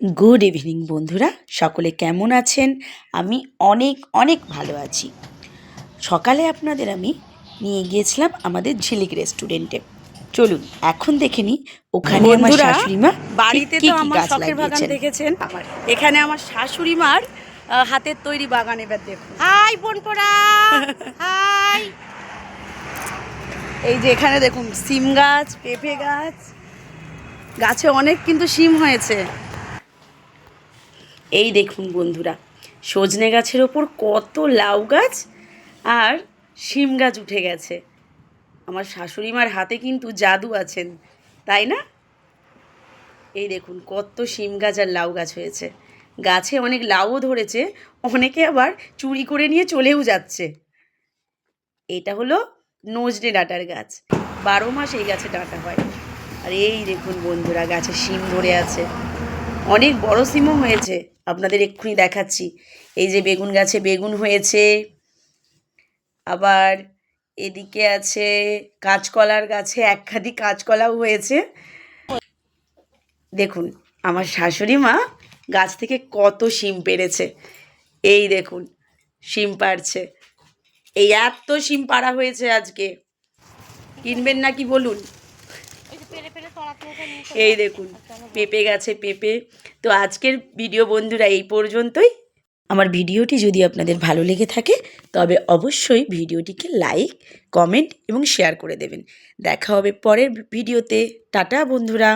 Good evening বন্ধুরা, সকলে কেমন আছেন? আমি অনেক অনেক ভালো আছি। সকালে আপনাদের আমি নিয়ে গিয়েছিলাম আমাদের ঝিলিক রেস্টুরেন্টে। চলুন এখন দেখে নিই ওখানে আমার বন্ধুরা, শাশুড়ি মা বাড়িতে কী তো কী আমার গাছ শখের বাগান লাগিয়েছেন। দেখেছেন। এখানে আমার শাশুড়ি মার হাতের তৈরি বাগান। এবার দেখুন। হাই বোনপোড়া, হাই। এই যে এখানে দেখুন সিম গাছ, পেঁপে গাছ, গাছে অনেক কিন্তু সিম হয়েছে। এই দেখুন বন্ধুরা, সজনে গাছের ওপর কত লাউ গাছ আর শিম গাছ উঠে গেছে। আমার শাশুড়ি মার হাতে কিন্তু জাদু আছেন, তাই না? এই দেখুন কত শিম গাছ আর লাউ গাছ হয়েছে। গাছে অনেক লাউও ধরেছে, অনেকে আবার চুরি করে নিয়ে চলেও যাচ্ছে। এটা হলো নজনে ডাঁটার গাছ, 12 মাস এই গাছে ডাঁটা হয়। আর এই দেখুন বন্ধুরা, গাছে শিম ধরে আছে, অনেক বড় শিমও হয়েছে, আপনাদের এক্ষুনি দেখাচ্ছি। এই যে বেগুন গাছে বেগুন হয়েছে, আবার এদিকে আছে কাঁচকলার গাছে একখাদি কাঁচকলাও হয়েছে। দেখুন আমার শাশুড়ি মা গাছ থেকে কত শিম পেড়েছে। এই দেখুন শিম পাড়ছে। এই এত শিম পাড়া হয়েছে আজকে, কিনবেন নাকি বলুন? এই দেখুন পেঁপে গাছে পেঁপে। তো আজকের ভিডিও বন্ধুরা এই পর্যন্তই। আমার ভিডিওটি যদি আপনাদের ভালো লেগে থাকে তবে অবশ্যই ভিডিওটিকে লাইক, কমেন্ট এবং শেয়ার করে দেবেন। দেখা হবে পরের ভিডিওতে। টাটা বন্ধুরা।